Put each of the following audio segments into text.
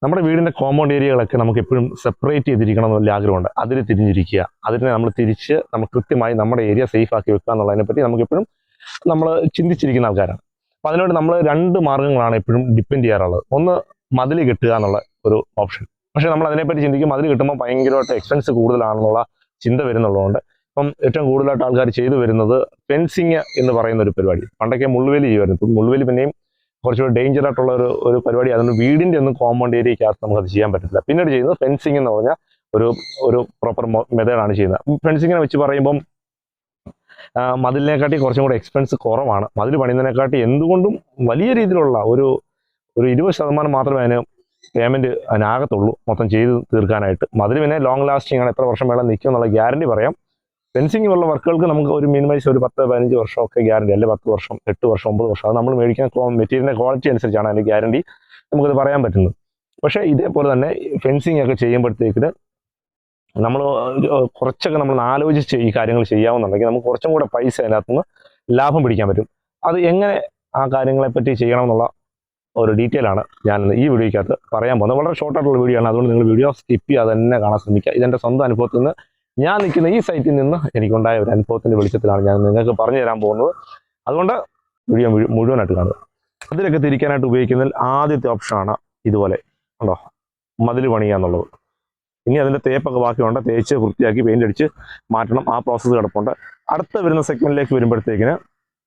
നമ്മുടെ വീടിൻ്റെ കോമ്പൗണ്ട് ഏരിയകളൊക്കെ നമുക്ക് എപ്പോഴും സെപ്പറേറ്റ് ചെയ്തിരിക്കണം എന്നുള്ള ആഗ്രഹമുണ്ട്. അതിൽ തിരിഞ്ഞിരിക്കുക, അതിനെ നമ്മൾ തിരിച്ച് നമ്മൾ കൃത്യമായി നമ്മുടെ ഏരിയ സേഫ് ആക്കി വെക്കുക എന്നുള്ളതിനെപ്പറ്റി നമുക്കെപ്പോഴും നമ്മൾ ചിന്തിച്ചിരിക്കുന്ന ആൾക്കാരാണ്. അപ്പോൾ അതിനോട് നമ്മൾ 2 മാർഗ്ഗങ്ങളാണ് എപ്പോഴും ഡിപ്പെൻഡ് ചെയ്യാറുള്ളത്. ഒന്ന് മതിൽ കെട്ടുക എന്നുള്ള ഒരു ഓപ്ഷൻ. പക്ഷേ നമ്മൾ അതിനെപ്പറ്റി ചിന്തിക്കും, മതിൽ കെട്ടുമ്പോൾ ഭയങ്കരമായിട്ട് എക്സ്പെൻസ് കൂടുതലാണെന്നുള്ള ചിന്ത വരുന്നുള്ളതുകൊണ്ട് ഇപ്പം ഏറ്റവും കൂടുതലായിട്ട് ആൾക്കാർ ചെയ്തു വരുന്നത് ഫെൻസിങ് എന്ന് പറയുന്ന ഒരു പരിപാടി. പണ്ടൊക്കെ മുള്ളുവേലി ചെയ്യുമായിരുന്നു. ഇപ്പം മുള്ളുവേലി പിന്നെയും കുറച്ചുകൂടി ഡേഞ്ചർ ആയിട്ടുള്ള ഒരു പരിപാടി. അതുകൊണ്ട് വീടിൻ്റെ ഒന്നും കോമ്പൗണ്ട് ഏരിയക്കകത്ത് നമുക്കത് ചെയ്യാൻ പറ്റത്തില്ല. പിന്നീട് ചെയ്യുന്നത് ഫെൻസിങ് എന്ന് പറഞ്ഞാൽ ഒരു പ്രോപ്പർ മെത്തേഡാണ് ചെയ്യുന്നത്. ഫെൻസിങ്ങിനെ വെച്ച് പറയുമ്പം മതിലിനെക്കാട്ടി കുറച്ചും കൂടെ എക്സ്പെൻസ് കുറവാണ്. മതിൽ പണിയുന്നതിനെക്കാട്ടി എന്തുകൊണ്ടും വലിയ രീതിയിലുള്ള ഒരു 20% മാത്രമേ അതിന് പേയ്മെൻറ്റ് അതിനാകത്തുള്ളൂ മൊത്തം ചെയ്ത് തീർക്കാനായിട്ട്. മതിൽ പിന്നെ ലോങ് ലാസ്റ്റിംഗ് ആണ്, എത്ര വർഷം വേണം നിൽക്കും എന്നുള്ള ഗ്യാരണ്ടി പറയാം. ഫെൻസിങ് ഉള്ള വർക്കുകൾക്ക് നമുക്ക് ഒരു മിനിമൈസ് ഒരു 10-15 വർഷമൊക്കെ ഗ്യാരണ്ടി, അല്ലെങ്കിൽ 10 വർഷം 8 വർഷം 9 വർഷം. അത് നമ്മൾ മേടിക്കുന്ന മെറ്റീരിയലിൻ്റെ ക്വാളിറ്റി അനുസരിച്ചാണ് അതിൻ്റെ ഗ്യാരണ്ടി നമുക്കത് പറയാൻ പറ്റുന്നത്. പക്ഷേ ഇതേപോലെ തന്നെ ഫെൻസിങ് ഒക്കെ ചെയ്യുമ്പോഴത്തേക്കിന് നമ്മൾ കുറച്ചൊക്കെ നമ്മൾ ആലോചിച്ച് ഈ കാര്യങ്ങൾ ചെയ്യാമെന്നുണ്ടെങ്കിൽ നമുക്ക് കുറച്ചും കൂടെ പൈസ അതിനകത്തുനിന്ന് ലാഭം പിടിക്കാൻ പറ്റും. അത് എങ്ങനെ ആ കാര്യങ്ങളെപ്പറ്റി ചെയ്യണമെന്നുള്ള ഒരു ഡീറ്റെയിൽ ആണ് ഞാൻ ഈ വീഡിയോയ്ക്കകത്ത് പറയാൻ പോകുന്നത്. വളരെ ഷോർട്ടായിട്ടുള്ള വീഡിയോ ആണ്, അതുകൊണ്ട് നിങ്ങൾ വീഡിയോ സ്കിപ്പ് ചെയ്യാതെ തന്നെ കാണാൻ ശ്രമിക്കുക. ഇതെൻ്റെ സ്വന്തം അനുഭവത്തിൽ നിന്ന്, ഞാൻ നിൽക്കുന്ന ഈ സൈറ്റിൽ നിന്ന് എനിക്കുണ്ടായ ഒരു അനുഭവത്തിൻ്റെ വെളിച്ചത്തിലാണ് ഞാൻ നിങ്ങൾക്ക് പറഞ്ഞു തരാൻ പോകുന്നത്. അതുകൊണ്ട് വീഡിയോ മുഴുവനായിട്ട് കാണുക. അതിലൊക്കെ തിരിക്കാനായിട്ട് ഉപയോഗിക്കുന്നതിൽ ആദ്യത്തെ ഓപ്ഷനാണ് ഇതുപോലെ ഉണ്ടോ, മതിൽ പണിയുക എന്നുള്ളത്. ഇനി അതിൻ്റെ തേപ്പൊക്കെ ബാക്കിയുണ്ട്, തേച്ച് വൃത്തിയാക്കി പെയിൻ്റ് അടിച്ച് മാറ്റണം. ആ പ്രോസസ്സ് കിടപ്പുണ്ട്. അടുത്ത വരുന്ന സെഗ്മെൻറ്റിലേക്ക് വരുമ്പോഴത്തേക്കിന്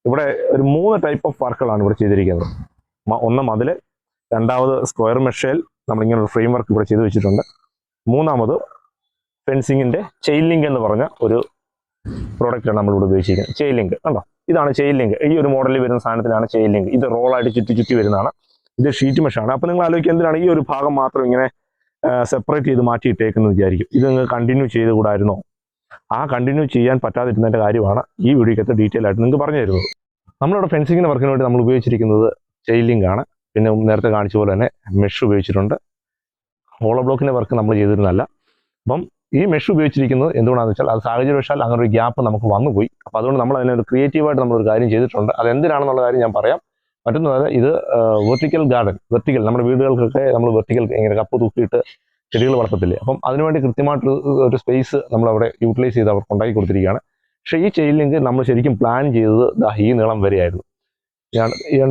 ഇവിടെ ഒരു 3 ടൈപ്പ് ഓഫ് വർക്കുകളാണ് ഇവിടെ ചെയ്തിരിക്കുന്നത്. ഒന്ന് മതിൽ, രണ്ടാമത് സ്ക്വയർ മെഷേൽ നമ്മളിങ്ങനെ ഒരു ഫ്രെയിം വർക്ക് ഇവിടെ ചെയ്ത് വെച്ചിട്ടുണ്ട്. മൂന്നാമത് ഫെൻസിങ്ങിൻ്റെ ചെയിൻ ലിങ്ക് എന്ന് പറഞ്ഞ ഒരു പ്രോഡക്റ്റാണ് നമ്മളിവിടെ ഉപയോഗിച്ചിരിക്കുന്നത്. ചെയിൻ ലിങ്ക് കണ്ടോ, ഇതാണ് ചെയിൻ ലിങ്ക്. ഈ ഒരു മോഡലിൽ വരുന്ന സാധനത്തിനാണ് ചെയിൻ ലിങ്ക്. ഇത് റോളായിട്ട് ചുറ്റി വരുന്നതാണ്. ഇത് ഷീറ്റ് മെഷാണ്. അപ്പോൾ നിങ്ങൾ ആലോചിക്കുക, എന്തിനാണ് ഈ ഒരു ഭാഗം മാത്രം ഇങ്ങനെ സെപ്പറേറ്റ് ചെയ്ത് മാറ്റിയിട്ടേക്കെന്ന് വിചാരിക്കും. ഇത് നിങ്ങൾ കണ്ടിന്യൂ ചെയ്ത് കൂടായിരുന്നോ? ആ കണ്ടിന്യൂ ചെയ്യാൻ പറ്റാതിരുന്നതിൻ്റെ കാര്യമാണ് ഈ വീഡിയോക്കകത്ത് ഡീറ്റെയിൽ ആയിട്ട് നിങ്ങൾക്ക് പറഞ്ഞു തരുന്നത്. നമ്മളിവിടെ ഫെൻസിങ്ങിൻ്റെ വർക്കിന് വേണ്ടി നമ്മൾ ഉപയോഗിച്ചിരിക്കുന്നത് ചെയിൻ ലിങ്ക് ആണ്. പിന്നെ നേരത്തെ കാണിച്ച പോലെ തന്നെ മെഷ് ഉപയോഗിച്ചിട്ടുണ്ട്. ഹോളോ ബ്ലോക്കിൻ്റെ വർക്ക് നമ്മൾ ചെയ്തിരുന്നല്ല. അപ്പം ഈ മെഷ് ഉപയോഗിച്ചിരിക്കുന്നത് എന്തുകൊണ്ടാണെന്ന് വെച്ചാൽ അത് സാഹചര്യവശാൽ അങ്ങനെ ഒരു ഗ്യാപ്പ് നമുക്ക് വന്നുപോയി. അപ്പോൾ അതുകൊണ്ട് നമ്മൾ അതിനെ ഒരു ക്രിയേറ്റീവായിട്ട് നമ്മളൊരു കാര്യം ചെയ്തിട്ടുണ്ട്. അതെന്തിനാണെന്നുള്ള കാര്യം ഞാൻ പറയാം. മറ്റൊന്നത് ഇത് വെർട്ടിക്കൽ ഗാർഡൻ, വെർട്ടിക്കൽ നമ്മുടെ വീടുകൾക്കൊക്കെ നമ്മൾ വെർട്ടിക്കൽ ഇങ്ങനെ കപ്പ് തൂക്കിയിട്ട് ചെടികൾ വളർത്തത്തില്ലേ, അപ്പം അതിനുവേണ്ടി കൃത്യമായിട്ട് ഒരു സ്പേസ് നമ്മളവിടെ യൂട്ടിലൈസ് ചെയ്ത് അവർക്ക് ഉണ്ടാക്കി കൊടുത്തിരിക്കുകയാണ്. പക്ഷേ ഈ ചെയിൻ ലിങ്ക് നമ്മൾ ശരിക്കും പ്ലാൻ ചെയ്തത് ഈ നീളം വരെയായിരുന്നു.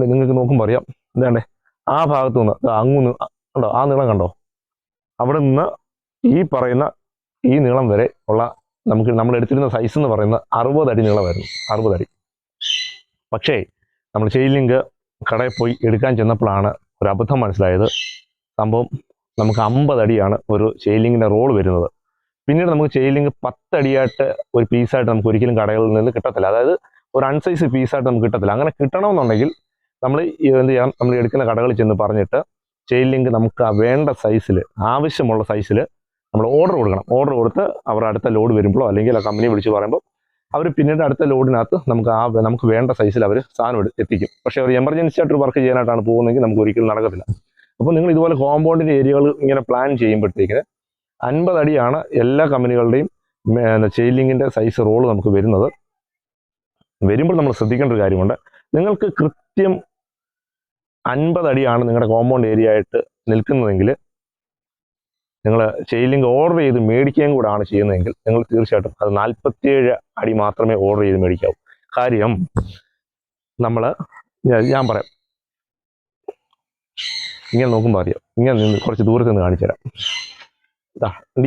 നിങ്ങൾക്ക് നോക്കുമ്പോൾ അറിയാം, എന്താണ്ടേ ആ ഭാഗത്തു നിന്ന് അങ്ങ് കണ്ടോ, ആ നീളം കണ്ടോ, അവിടെ നിന്ന് ഈ പറയുന്ന ഈ നീളം വരെ ഉള്ള നമ്മൾ എടുത്തിരുന്ന സൈസ് എന്ന് പറയുന്നത് 60 അടി നീളമായിരുന്നു. 60 അടി. പക്ഷേ നമ്മൾ ചെയിൻ ലിങ്ക് കടയിൽ പോയി എടുക്കാൻ ചെന്നപ്പോഴാണ് ഒരു അബദ്ധം മനസ്സിലായത്. സംഭവം നമുക്ക് 50 അടിയാണ് ഒരു ചെയിൻ ലിങ്കിൻ്റെ റോൾ വരുന്നത്. പിന്നീട് നമുക്ക് ചെയിൻ ലിങ്ക് 10 അടിയായിട്ട് ഒരു പീസായിട്ട് നമുക്ക് ഒരിക്കലും കടകളിൽ നിന്ന് കിട്ടത്തില്ല. അതായത് ഒരു അൺസൈസ് പീസായിട്ട് നമുക്ക് കിട്ടത്തില്ല. അങ്ങനെ കിട്ടണമെന്നുണ്ടെങ്കിൽ നമ്മൾ എന്ത് ചെയ്യണം, നമ്മൾ എടുക്കുന്ന കടകളിൽ ചെന്ന് പറഞ്ഞിട്ട് ചെയിൻ ലിങ്ക് നമുക്ക് വേണ്ട സൈസിൽ, ആവശ്യമുള്ള സൈസിൽ നമ്മൾ ഓർഡർ കൊടുക്കണം. ഓർഡർ കൊടുത്ത് അവർ അടുത്ത ലോഡ് വരുമ്പോഴോ അല്ലെങ്കിൽ ആ കമ്പനി വിളിച്ച് പറയുമ്പോൾ അവർ പിന്നീട് അടുത്ത ലോഡിനകത്ത് നമുക്ക് വേണ്ട സൈസിൽ അവർ സാധനം എത്തിക്കും. പക്ഷേ ഒരു എമർജൻസി ആയിട്ടൊരു വർക്ക് ചെയ്യാനായിട്ടാണ് പോകുന്നതെങ്കിൽ നമുക്ക് ഒരിക്കലും നടക്കത്തില്ല. അപ്പോൾ നിങ്ങൾ ഇതുപോലെ കോമ്പൗണ്ടിൻ്റെ ഏരിയകൾ ഇങ്ങനെ പ്ലാൻ ചെയ്യുമ്പോഴത്തേക്കിന് 50 അടിയാണ് എല്ലാ കമ്പനികളുടെയും ചെയിൻ ലിങ്കിൻ്റെ സൈസ് റോള് നമുക്ക് വരുന്നത്. വരുമ്പോൾ നമ്മൾ ശ്രദ്ധിക്കേണ്ട ഒരു കാര്യമുണ്ട്. നിങ്ങൾക്ക് കൃത്യം 50 അടിയാണ് നിങ്ങളുടെ കോമ്പൗണ്ട് ഏരിയ ആയിട്ട് നിൽക്കുന്നതെങ്കിൽ, നിങ്ങൾ ചെയിൻ ലിങ്ക് ഓർഡർ ചെയ്ത് മേടിക്കുകയും കൂടെ ആണ് ചെയ്യുന്നതെങ്കിൽ നിങ്ങൾ തീർച്ചയായിട്ടും അത് 47 അടി മാത്രമേ ഓർഡർ ചെയ്ത് മേടിക്കാവൂ. കാര്യം ഞാൻ പറയാം, ഇങ്ങനെ നോക്കുമ്പോൾ അറിയാം. ഇങ്ങനെ നിന്ന് കുറച്ച് ദൂരത്ത് നിന്ന് കാണിച്ചു തരാം.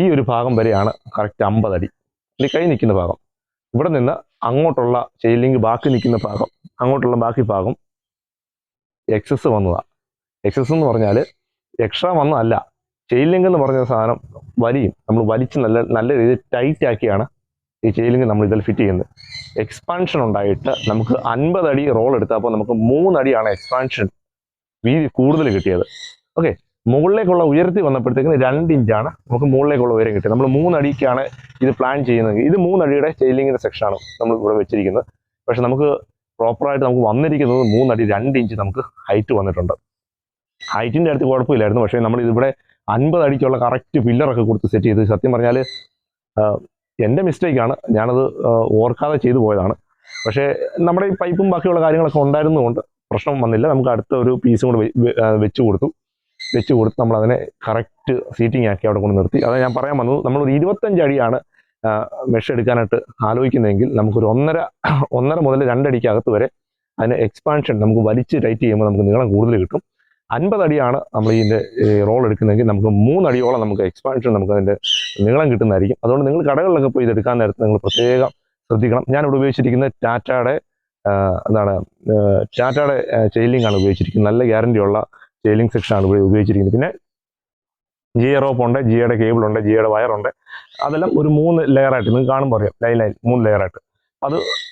ഈ ഒരു ഭാഗം വരെയാണ് കറക്റ്റ് 50 അടി. ഈ കൈ നിൽക്കുന്ന ഭാഗം, ഇവിടെ നിന്ന് അങ്ങോട്ടുള്ള ചെയിൻ ലിങ്ക് ബാക്കി നിൽക്കുന്ന ഭാഗം, അങ്ങോട്ടുള്ള ബാക്കി ഭാഗം എക്സസ് വന്നതാണ്. എക്സസ് എന്ന് പറഞ്ഞാൽ എക്സ്ട്രാ വന്നതല്ല, ചെയിൻ ലിങ്ക് എന്ന് പറഞ്ഞ സാധനം നമ്മൾ വലിച്ച് നല്ല രീതിയിൽ ടൈറ്റ് ആക്കിയാണ് ഈ ചെയിൻ ലിങ്ക് നമ്മൾ ഇതിൽ ഫിറ്റ് ചെയ്യുന്നത്. എക്സ്പാൻഷൻ ഉണ്ടായിട്ട് നമുക്ക് 50 അടി റോൾ എടുത്തപ്പോൾ നമുക്ക് 3 അടിയാണ് എക്സ്പാൻഷൻ വീതി കൂടുതൽ കിട്ടിയത്. ഓക്കെ, മുകളിലേക്കുള്ള ഉയരത്തിൽ വന്നപ്പോഴത്തേക്കിന് 2 ഇഞ്ചാണ് നമുക്ക് മുകളിലേക്കുള്ള ഉയരം കിട്ടിയത്. നമ്മൾ 3 അടിക്കാണ് ഇത് പ്ലാൻ ചെയ്യുന്നത്. ഇത് 3 അടിയുടെ ചെയിൻ ലിങ്കിൻ്റെ സെക്ഷനാണ് നമ്മൾ ഇവിടെ വെച്ചിരിക്കുന്നത്. പക്ഷെ നമുക്ക് പ്രോപ്പറായിട്ട് നമുക്ക് വന്നിരിക്കുന്നത് 3 അടി 2 ഇഞ്ച് നമുക്ക് ഹൈറ്റ് വന്നിട്ടുണ്ട്. ഹൈറ്റിൻ്റെ അടുത്ത് കുഴപ്പമില്ലായിരുന്നു. പക്ഷേ നമ്മൾ ഇതിവിടെ 50 അടിക്കുള്ള കറക്റ്റ് പില്ലറൊക്കെ കൊടുത്ത് സെറ്റ് ചെയ്ത്, സത്യം പറഞ്ഞാൽ എൻ്റെ മിസ്റ്റേക്കാണ്, ഞാനത് ഓർക്കാതെ ചെയ്തു പോയതാണ്. പക്ഷേ നമ്മുടെ ഈ പൈപ്പും ബാക്കിയുള്ള കാര്യങ്ങളൊക്കെ ഉണ്ടായിരുന്നതുകൊണ്ട് പ്രശ്നം വന്നില്ല. നമുക്ക് അടുത്ത ഒരു പീസും കൂടെ വെച്ച് കൊടുത്തു. വെച്ച് കൊടുത്ത് നമ്മളതിനെ കറക്റ്റ് സീറ്റിംഗ് ആക്കി അവിടെ കൊണ്ട് നിർത്തി. അത് ഞാൻ പറയാൻ വന്നത്, നമ്മളൊരു 25 അടിയാണ് മെഷ് എടുക്കാനായിട്ട് ആലോചിക്കുന്നതെങ്കിൽ നമുക്കൊരു ഒന്നര മുതൽ 2 അടിക്കകത്ത് വരെ അതിന് എക്സ്പാൻഷൻ നമുക്ക് വലിച്ച് ടൈറ്റ് ചെയ്യുമ്പോൾ നമുക്ക് നീളം കൂടുതൽ കിട്ടും. 50 അടിയാണ് നമ്മൾ ഇതിൻ്റെ റോൾ എടുക്കുന്നതെങ്കിൽ നമുക്ക് 3 അടിയോളം നമുക്ക് എക്സ്പാൻഷൻ നമുക്ക് അതിൻ്റെ നീളം കിട്ടുന്നതായിരിക്കും. അതുകൊണ്ട് നിങ്ങൾ കടകളിലൊക്കെ പോയി ഇതെടുക്കാൻ നേരത്ത് നിങ്ങൾ പ്രത്യേകം ശ്രദ്ധിക്കണം. ഞാനിവിടെ ഉപയോഗിച്ചിരിക്കുന്നത് ടാറ്റയുടെ ചെയിൻലിങ്ക് ആണ് ഉപയോഗിച്ചിരിക്കുന്നത്. നല്ല ഗ്യാരണ്ടിയുള്ള ചെയിൻലിങ്ക് സെക്ഷനാണ് ഇവിടെ ഉപയോഗിച്ചിരിക്കുന്നത്. പിന്നെ ജിയ റോപ്പ് ഉണ്ട്, ജിയുടെ കേബിൾ ഉണ്ട്, ജിയുടെ വയറുണ്ട്. അതെല്ലാം ഒരു 3 ലെയറായിട്ട് നിങ്ങൾക്ക് കാണുമ്പോൾ അറിയാം, ലൈൻ 3 ലെയറായിട്ട്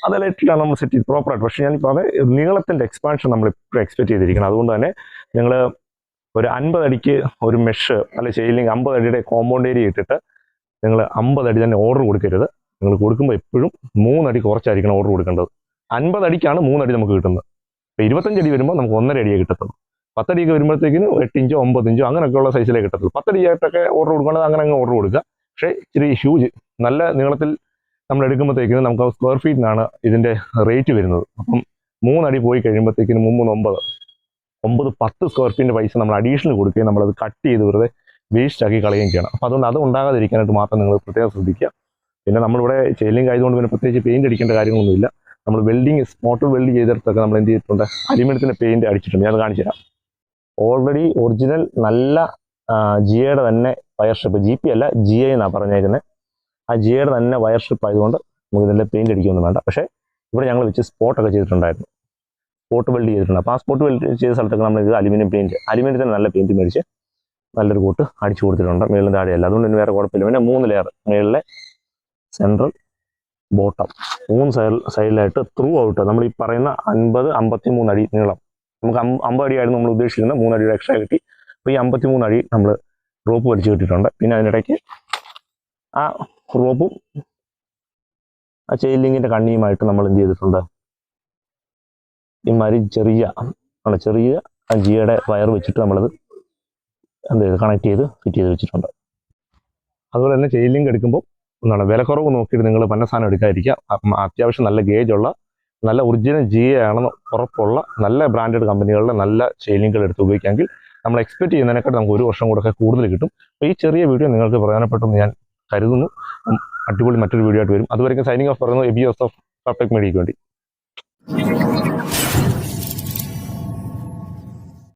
അതെല്ലാം ഇട്ടിട്ടാണ് നമ്മൾ സെറ്റ് ചെയ്ത് പ്രോപ്പറായിട്ട്. പക്ഷേ ഞാനിപ്പോൾ അത് നീളത്തിൻ്റെ എക്സ്പാൻഷൻ നമ്മൾ ഇപ്പോൾ എക്സ്പെക്ട് ചെയ്തിരിക്കണം. അതുകൊണ്ട് തന്നെ നിങ്ങൾ ഒരു 50 അടിക്ക് ഒരു മെഷ് അല്ലെ ചെയിൻലിങ്ക് 50 അടിയുടെ കോമ്പൗണ്ട് ഏരിയ ഇട്ടിട്ട് നിങ്ങൾ 50 അടി തന്നെ ഓർഡർ കൊടുക്കരുത്. നിങ്ങൾ കൊടുക്കുമ്പോൾ എപ്പോഴും 3 അടി കുറച്ചായിരിക്കണം ഓർഡർ കൊടുക്കേണ്ടത്. 50 അടിക്കാണ് 3 അടി നമുക്ക് കിട്ടുന്നത്. ഇപ്പോൾ 25 അടി വരുമ്പോൾ നമുക്ക് 1.5 അടിയേ കിട്ടത്തുള്ളൂ. 10 അടിയൊക്കെ വരുമ്പോഴത്തേക്കിന് 8 ഇഞ്ചോ 9 ഇഞ്ചോ അങ്ങനെയൊക്കെയുള്ള സൈസിലേ കിട്ടത്തുള്ളൂ. 10 അടിയായിട്ടൊക്കെ ഓർഡർ കൊടുക്കേണ്ടത് അങ്ങനെ ഓർഡർ കൊടുക്കുക. പക്ഷേ ഇച്ചിരി ഹ്യൂജ് നല്ല നീളത്തിൽ നമ്മൾ എടുക്കുമ്പോഴത്തേക്കിന് നമുക്ക് സ്ക്വയർ ഫീറ്റിനാണ് ഇതിൻ്റെ റേറ്റ് വരുന്നത്. അപ്പം 3 അടി പോയി കഴിയുമ്പോഴത്തേക്കിന് 9-10 സ്ക്വയർ ഫീറ്റിൻ്റെ പൈസ നമ്മൾ അഡീഷണൽ കൊടുക്കുകയും നമ്മളത് കട്ട് ചെയ്ത് വെറുതെ വേസ്റ്റ് ആക്കി കളയുകയും ചെയ്യണം. അപ്പോൾ അതുകൊണ്ട് അത് ഉണ്ടാകാതിരിക്കാനായിട്ട് മാത്രം നിങ്ങൾ പ്രത്യേകം ശ്രദ്ധിക്കുക. പിന്നെ നമ്മളിവിടെ ചെയിൻലിങ്ക് ആയതുകൊണ്ട് പിന്നെ പ്രത്യേകിച്ച് പെയിൻറ്റ് അടിക്കേണ്ട കാര്യങ്ങളൊന്നുമില്ല. നമ്മൾ മോട്ടോർ വെൽഡ് ചെയ്തെടുത്തൊക്കെ നമ്മൾ എന്ത് ചെയ്തിട്ടുണ്ട്, അലുമിനിയത്തിൻ്റെ പെയിൻറ്റ് അടിച്ചിട്ടുണ്ട്. ഞാൻ കാണിച്ചു തരാം. ഓൾറെഡി ഒറിജിനൽ നല്ല ജിയുടെ തന്നെ വയർ സ്ട്രിപ്പ്, GP അല്ല GI എന്നാണ് പറഞ്ഞേക്കുന്നത്. ആ ജിയുടെ തന്നെ വയർ സ്ട്രിപ്പ് ആയതുകൊണ്ട് നമുക്ക് ഇതിൻ്റെ പെയിൻറ്റ് അടിക്കൊന്നും വേണ്ട. പക്ഷേ ഇവിടെ ഞങ്ങൾ വെച്ച് സ്പോട്ടൊക്കെ ചെയ്തിട്ടുണ്ടായിരുന്നു, സ്പോട്ട് വെൽഡ് ചെയ്തിട്ടുണ്ട്. അപ്പോൾ ആ സ്പോട്ട് വെൽഡ് ചെയ്ത സ്ഥലത്തൊക്കെ നമ്മൾ ഇത് അലുമിനിയത്തിന് നല്ല പെയിൻറ്റ് മേടിച്ച് നല്ലൊരു കോട്ട് അടിച്ചു കൊടുത്തിട്ടുണ്ട്. മേളിലും താഴെയല്ല, അതുകൊണ്ട് തന്നെ വേറെ കുഴപ്പമില്ല. പിന്നെ 3 ലെയർ, മേളിലെ സെൻട്രൽ ബോട്ടം 3 സൈഡിലായിട്ട് ത്രൂ ഔട്ട് നമ്മൾ ഈ പറയുന്ന 50-53 അടി നീളം. നമുക്ക് 50 അടിയായിരുന്നു നമ്മൾ ഉദ്ദേശിച്ചിരുന്നത്, 3 അടിയുടെ എക്സ്ട്രാ കിട്ടി. അപ്പോൾ ഈ 53 അടി നമ്മൾ റോപ്പ് വലിച്ചു കിട്ടിയിട്ടുണ്ട്. പിന്നെ അതിനിടയ്ക്ക് ആ റോപ്പും ആ ചെയിൻലിങ്കിൻ്റെ കണ്ണിയുമായിട്ട് നമ്മൾ എന്ത് ചെയ്തിട്ടുണ്ട്, ഇമാതിരി ചെറിയ ജിയുടെ വയർ വെച്ചിട്ട് നമ്മളത് എന്ത് ചെയ്ത് കണക്ട് ചെയ്ത് ഫിറ്റ് ചെയ്ത് വെച്ചിട്ടുണ്ട്. അതുപോലെ തന്നെ ചെയിൻലിങ്ക് എടുക്കുമ്പോൾ വിലക്കുറവ് നോക്കിയിട്ട് നിങ്ങൾ പന്ന സാധനം എടുക്കാതിരിക്കുക. അത്യാവശ്യം നല്ല ഗേജുള്ള നല്ല ഒറിജിനൽ GI ആണെന്ന് ഉറപ്പുള്ള നല്ല ബ്രാൻഡഡ് കമ്പനികളുടെ നല്ല ചെയിൻലിങ്കുകൾ എടുത്ത് ഉപയോഗിക്കാമെങ്കിൽ നമ്മൾ എക്സ്പെക്ട് ചെയ്യുന്നതിനേക്കാൾ നമുക്ക് 1 വർഷം കൂടെ കൂടുതൽ കിട്ടും. അപ്പോൾ ഈ ചെറിയ വീഡിയോ നിങ്ങൾക്ക് പ്രയോജനപ്പെട്ടെന്ന് ഞാൻ കരുതുന്നു. അടിപൊളി മറ്റൊരു വീഡിയോ ആയിട്ട് വരും. അതുവരെയും സൈനിങ് ഓഫ് പറയുന്നത് എബിയോസ് ഓഫ് ഫാബ്ടെക് മീഡിയയ്ക്ക് വേണ്ടി.